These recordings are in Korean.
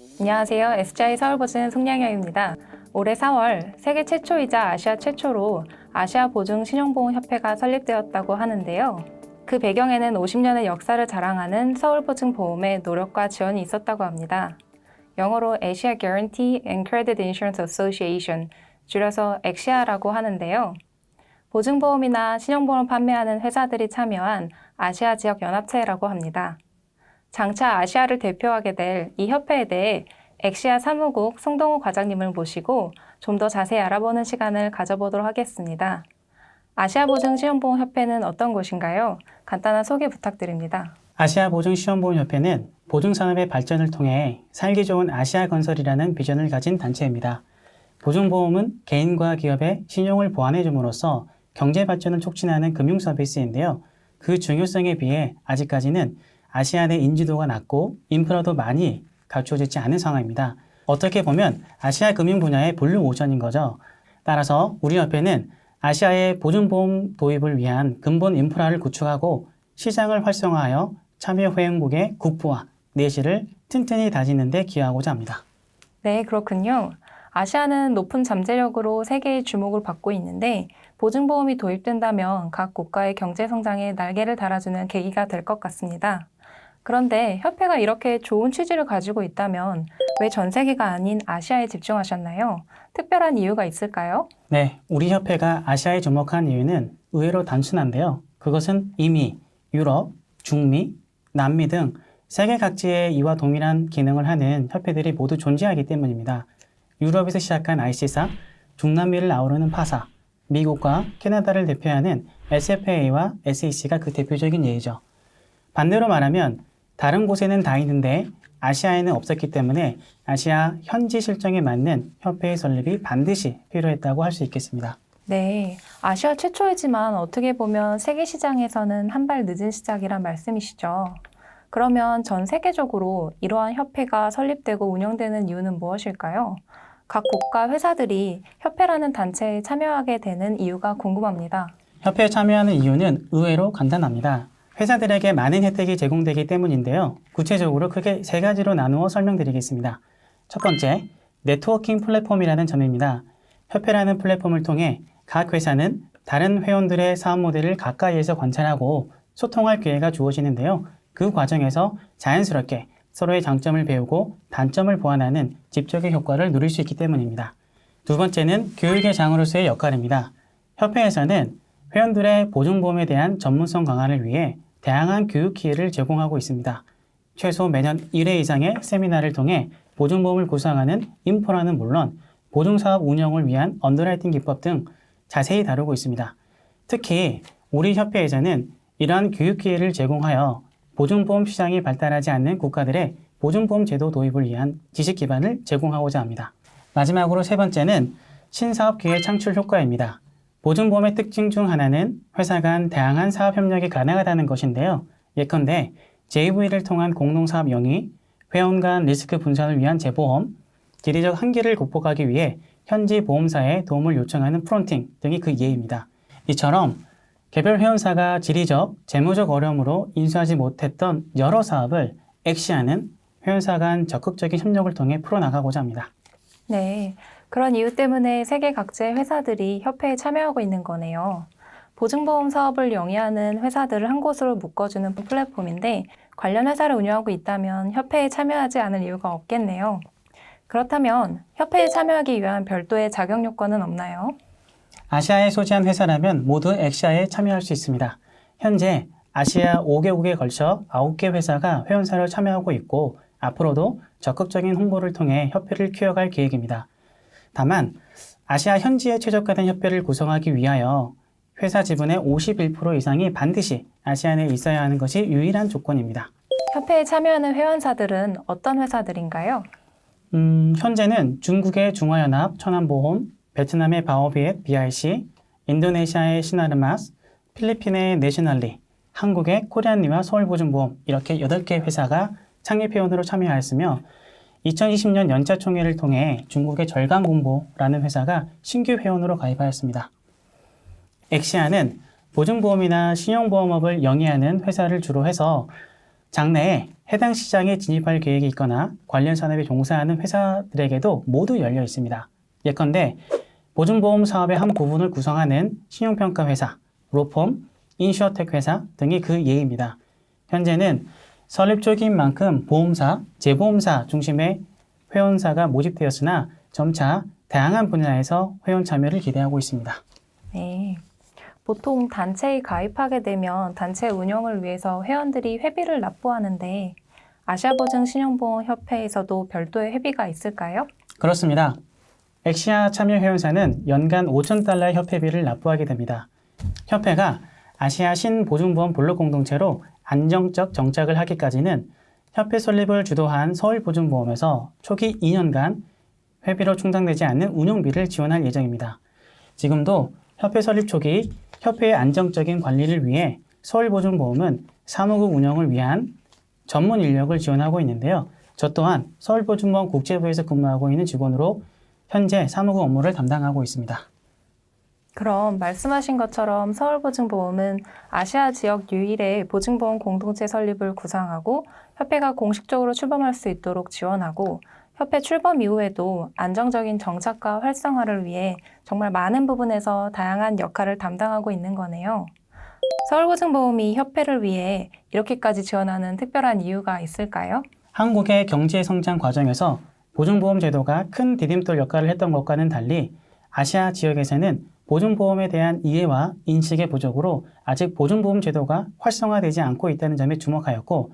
안녕하세요. SGI 서울보증 송량여입니다. 올해 4월 세계 최초이자 아시아 최초로 아시아 보증 신용보험협회가 설립되었다고 하는데요. 그 배경에는 50년의 역사를 자랑하는 서울보증보험의 노력과 지원이 있었다고 합니다. 영어로 Asia Guarantee and Credit Insurance Association, 줄여서 엑시아라고 하는데요. 보증보험이나 신용보험을 판매하는 회사들이 참여한 아시아 지역 연합체라고 합니다. 장차 아시아를 대표하게 될 이 협회에 대해 엑시아 사무국 송동우 과장님을 모시고 좀 더 자세히 알아보는 시간을 가져보도록 하겠습니다. 아시아보증신용보험협회는 어떤 곳인가요? 간단한 소개 부탁드립니다. 아시아보증시험보험협회는 보증산업의 발전을 통해 살기 좋은 아시아 건설이라는 비전을 가진 단체입니다. 보증보험은 개인과 기업의 신용을 보완해 줌으로써 경제 발전을 촉진하는 금융 서비스인데요. 그 중요성에 비해 아직까지는 아시아 내 인지도가 낮고 인프라도 많이 갖춰지지 않은 상황입니다. 어떻게 보면 아시아 금융 분야의 블루오션인 거죠. 따라서 우리 협회는 아시아의 보증보험 도입을 위한 근본 인프라를 구축하고 시장을 활성화하여 참여 회원국의 국부와 내실을 튼튼히 다지는 데 기여하고자 합니다. 네, 그렇군요. 아시아는 높은 잠재력으로 세계의 주목을 받고 있는데 보증보험이 도입된다면 각 국가의 경제 성장에 날개를 달아주는 계기가 될 것 같습니다. 그런데 협회가 이렇게 좋은 취지를 가지고 있다면 왜 전 세계가 아닌 아시아에 집중하셨나요? 특별한 이유가 있을까요? 네, 우리 협회가 아시아에 주목한 이유는 의외로 단순한데요. 그것은 이미 유럽, 중미, 남미 등 세계 각지에 이와 동일한 기능을 하는 협회들이 모두 존재하기 때문입니다. 유럽에서 시작한 IC사, 중남미를 아우르는 파사, 미국과 캐나다를 대표하는 SFA와 SAC가 그 대표적인 예이죠. 반대로 말하면 다른 곳에는 다 있는데 아시아에는 없었기 때문에 아시아 현지 실정에 맞는 협회의 설립이 반드시 필요했다고 할 수 있겠습니다. 네, 아시아 최초이지만 어떻게 보면 세계 시장에서는 한 발 늦은 시작이란 말씀이시죠. 그러면 전 세계적으로 이러한 협회가 설립되고 운영되는 이유는 무엇일까요? 각 국가 회사들이 협회라는 단체에 참여하게 되는 이유가 궁금합니다. 협회에 참여하는 이유는 의외로 간단합니다. 회사들에게 많은 혜택이 제공되기 때문인데요. 구체적으로 크게 세 가지로 나누어 설명드리겠습니다. 첫 번째, 네트워킹 플랫폼이라는 점입니다. 협회라는 플랫폼을 통해 각 회사는 다른 회원들의 사업 모델을 가까이에서 관찰하고 소통할 기회가 주어지는데요. 그 과정에서 자연스럽게 서로의 장점을 배우고 단점을 보완하는 집적의 효과를 누릴 수 있기 때문입니다. 두 번째는 교육의 장으로서의 역할입니다. 협회에서는 회원들의 보증보험에 대한 전문성 강화를 위해 다양한 교육 기회를 제공하고 있습니다. 최소 매년 1회 이상의 세미나를 통해 보증보험을 구성하는 인프라는 물론 보증사업 운영을 위한 언더라이팅 기법 등 자세히 다루고 있습니다. 특히 우리 협회에서는 이러한 교육 기회를 제공하여 보증보험 시장이 발달하지 않는 국가들의 보증보험 제도 도입을 위한 지식 기반을 제공하고자 합니다. 마지막으로 세 번째는 신사업 기회 창출 효과입니다. 보증보험의 특징 중 하나는 회사 간 다양한 사업 협력이 가능하다는 것인데요. 예컨대 JV를 통한 공동사업 영위, 회원 간 리스크 분산을 위한 재보험, 지리적 한계를 극복하기 위해 현지 보험사에 도움을 요청하는 프론팅 등이 그 예입니다. 이처럼 개별 회원사가 지리적, 재무적 어려움으로 인수하지 못했던 여러 사업을 엑시아는 회원사 간 적극적인 협력을 통해 풀어나가고자 합니다. 네, 그런 이유 때문에 세계 각지의 회사들이 협회에 참여하고 있는 거네요. 보증보험 사업을 영위하는 회사들을 한 곳으로 묶어주는 플랫폼인데 관련 회사를 운영하고 있다면 협회에 참여하지 않을 이유가 없겠네요. 그렇다면 협회에 참여하기 위한 별도의 자격 요건은 없나요? 아시아에 소재한 회사라면 모두 엑시아에 참여할 수 있습니다. 현재 아시아 5개국에 걸쳐 9개 회사가 회원사로 참여하고 있고 앞으로도 적극적인 홍보를 통해 협회를 키워갈 계획입니다. 다만 아시아 현지에 최적화된 협회를 구성하기 위하여 회사 지분의 51% 이상이 반드시 아시아 내에 있어야 하는 것이 유일한 조건입니다. 협회에 참여하는 회원사들은 어떤 회사들인가요? 현재는 중국의 중화연합 천안보험, 베트남의 바오비엣 BIC, 인도네시아의 시나르마스, 필리핀의 내셔널리, 한국의 코리안리와 서울보증보험 이렇게 8개 회사가 창립회원으로 참여하였으며 2020년 연차총회를 통해 중국의 절강공보라는 회사가 신규 회원으로 가입하였습니다. 엑시아는 보증보험이나 신용보험업을 영위하는 회사를 주로 해서 장래에 해당 시장에 진입할 계획이 있거나 관련 산업에 종사하는 회사들에게도 모두 열려 있습니다. 예컨대 보증보험 사업의 한 부분을 구성하는 신용평가 회사, 로펌, 인슈어텍 회사 등이 그 예입니다. 현재는 설립 초기인 만큼 보험사, 재보험사 중심의 회원사가 모집되었으나 점차 다양한 분야에서 회원 참여를 기대하고 있습니다. 네. 보통 단체에 가입하게 되면 단체 운영을 위해서 회원들이 회비를 납부하는데 아시아보증신용보험협회에서도 별도의 회비가 있을까요? 그렇습니다. 엑시아 참여 회원사는 연간 5,000달러의 협회비를 납부하게 됩니다. 협회가 아시아 신보증보험 블록 공동체로 안정적 정착을 하기까지는 협회 설립을 주도한 서울보증보험에서 초기 2년간 회비로 충당되지 않는 운영비를 지원할 예정입니다. 지금도 협회 설립 초기 협회의 안정적인 관리를 위해 서울보증보험은 사무국 운영을 위한 전문 인력을 지원하고 있는데요. 저 또한 서울보증보험 국제부에서 근무하고 있는 직원으로 현재 사무국 업무를 담당하고 있습니다. 그럼 말씀하신 것처럼 서울보증보험은 아시아 지역 유일의 보증보험 공동체 설립을 구상하고 협회가 공식적으로 출범할 수 있도록 지원하고 협회 출범 이후에도 안정적인 정착과 활성화를 위해 정말 많은 부분에서 다양한 역할을 담당하고 있는 거네요. 서울보증보험이 협회를 위해 이렇게까지 지원하는 특별한 이유가 있을까요? 한국의 경제 성장 과정에서 보증보험 제도가 큰 디딤돌 역할을 했던 것과는 달리 아시아 지역에서는 보증보험에 대한 이해와 인식의 부족으로 아직 보증보험 제도가 활성화되지 않고 있다는 점에 주목하였고,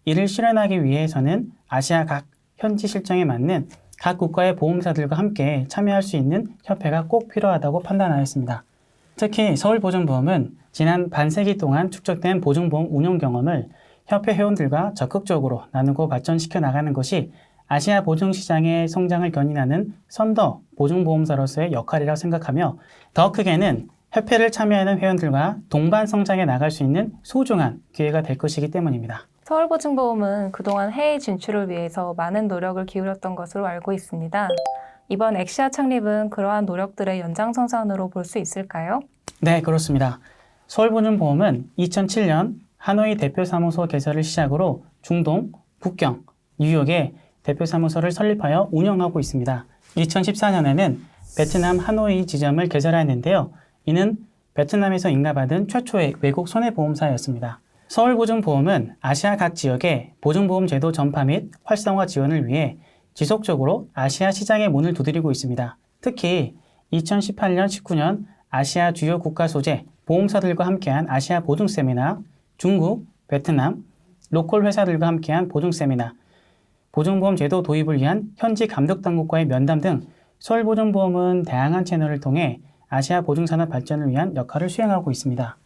이를 실현하기 위해서는 아시아 각 현지 실정에 맞는 각 국가의 보험사들과 함께 참여할 수 있는 협회가 꼭 필요하다고 판단하였습니다. 특히 서울보증보험은 지난 반세기 동안 축적된 보증보험 운영 경험을 협회 회원들과 적극적으로 나누고 발전시켜 나가는 것이 아시아 보증시장의 성장을 견인하는 선도 보증보험사로서의 역할이라고 생각하며, 더 크게는 협회를 참여하는 회원들과 동반 성장해 나갈 수 있는 소중한 기회가 될 것이기 때문입니다. 서울보증보험은 그동안 해외 진출을 위해서 많은 노력을 기울였던 것으로 알고 있습니다. 이번 엑시아 창립은 그러한 노력들의 연장선상으로 볼 수 있을까요? 네, 그렇습니다. 서울보증보험은 2007년 하노이 대표사무소 개설을 시작으로 중동, 북경, 뉴욕에 대표사무소를 설립하여 운영하고 있습니다. 2014년에는 베트남 하노이 지점을 개설하였는데요. 이는 베트남에서 인가받은 최초의 외국 손해보험사였습니다. 서울보증보험은 아시아 각 지역의 보증보험 제도 전파 및 활성화 지원을 위해 지속적으로 아시아 시장에 문을 두드리고 있습니다. 특히 2018년, 19년 아시아 주요 국가 소재 보험사들과 함께한 아시아 보증 세미나, 중국, 베트남, 로컬 회사들과 함께한 보증 세미나, 보증보험 제도 도입을 위한 현지 감독당국과의 면담 등 서울보증보험은 다양한 채널을 통해 아시아 보증산업 발전을 위한 역할을 수행하고 있습니다.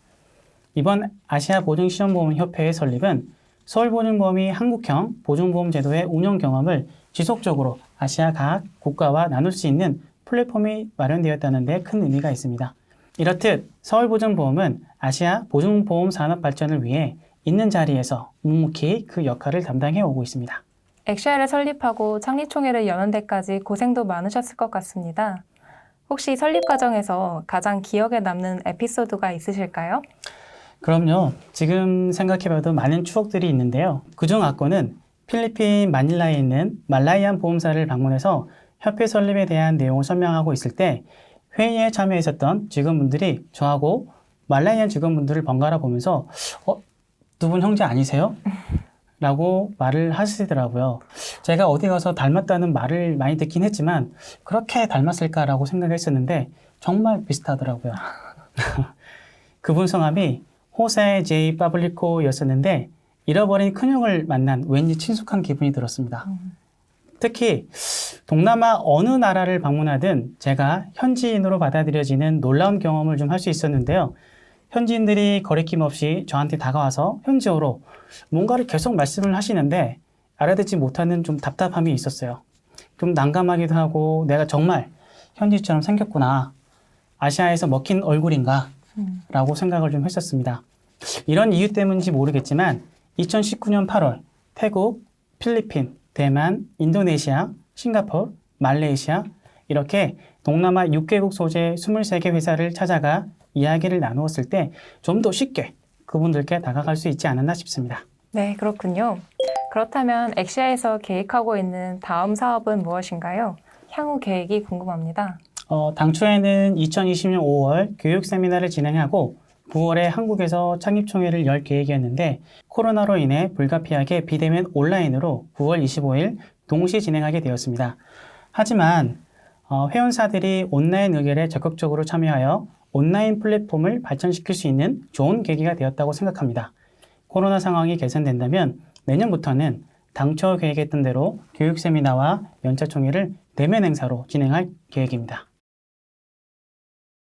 이번 아시아 보증신용보험협회의 설립은 서울보증보험이 한국형 보증보험 제도의 운영 경험을 지속적으로 아시아 각 국가와 나눌 수 있는 플랫폼이 마련되었다는 데 큰 의미가 있습니다. 이렇듯 서울보증보험은 아시아 보증보험 산업 발전을 위해 있는 자리에서 묵묵히 그 역할을 담당해 오고 있습니다. 엑시아를 설립하고 창립총회를 여는 데까지 고생도 많으셨을 것 같습니다. 혹시 설립 과정에서 가장 기억에 남는 에피소드가 있으실까요? 그럼요. 지금 생각해봐도 많은 추억들이 있는데요. 그중 악거는 필리핀 마닐라에 있는 말라이안 보험사를 방문해서 협회 설립에 대한 내용을 설명하고 있을 때 회의에 참여했었던 직원분들이 저하고 말라이안 직원분들을 번갈아 보면서 두 분 형제 아니세요? 라고 말을 하시더라고요. 제가 어디 가서 닮았다는 말을 많이 듣긴 했지만 그렇게 닮았을까라고 생각했었는데 정말 비슷하더라고요. 그분 성함이 호세 제이 파블리코였었는데 잃어버린 큰형을 만난 왠지 친숙한 기분이 들었습니다. 특히 동남아 어느 나라를 방문하든 제가 현지인으로 받아들여지는 놀라운 경험을 좀 할 수 있었는데요. 현지인들이 거리낌 없이 저한테 다가와서 현지어로 뭔가를 계속 말씀을 하시는데 알아듣지 못하는 좀 답답함이 있었어요. 좀 난감하기도 하고 내가 정말 현지처럼 생겼구나. 아시아에서 먹힌 얼굴인가? 라고 생각을 좀 했었습니다. 이런 이유 때문인지 모르겠지만 2019년 8월 태국, 필리핀, 대만, 인도네시아, 싱가포르, 말레이시아 이렇게 동남아 6개국 소재 23개 회사를 찾아가 이야기를 나누었을 때 좀 더 쉽게 그분들께 다가갈 수 있지 않았나 싶습니다. 네, 그렇군요. 그렇다면 엑시아에서 계획하고 있는 다음 사업은 무엇인가요? 향후 계획이 궁금합니다. 당초에는 2020년 5월 교육 세미나를 진행하고 9월에 한국에서 창립총회를 열 계획이었는데 코로나로 인해 불가피하게 비대면 온라인으로 9월 25일 동시 진행하게 되었습니다. 하지만 회원사들이 온라인 의결에 적극적으로 참여하여 온라인 플랫폼을 발전시킬 수 있는 좋은 계기가 되었다고 생각합니다. 코로나 상황이 개선된다면 내년부터는 당초 계획했던 대로 교육 세미나와 연차 총회를 대면 행사로 진행할 계획입니다.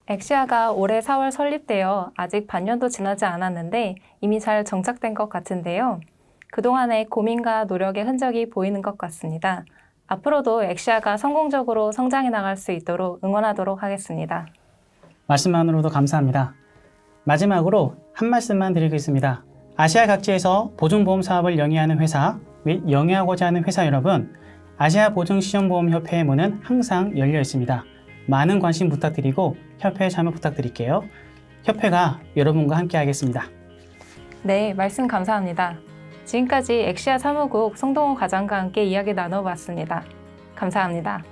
엑시아가 올해 4월 설립되어 아직 반년도 지나지 않았는데 이미 잘 정착된 것 같은데요. 그동안의 고민과 노력의 흔적이 보이는 것 같습니다. 앞으로도 엑시아가 성공적으로 성장해 나갈 수 있도록 응원하도록 하겠습니다. 말씀만으로도 감사합니다. 마지막으로 한 말씀만 드리겠습니다. 아시아 각지에서 보증보험 사업을 영위하는 회사 및 영위하고자 하는 회사 여러분, 아시아 보증신용보험협회의 문은 항상 열려 있습니다. 많은 관심 부탁드리고 협회에 참여 부탁드릴게요. 협회가 여러분과 함께 하겠습니다. 네, 말씀 감사합니다. 지금까지 엑시아 사무국 송동호 과장과 함께 이야기 나눠봤습니다. 감사합니다.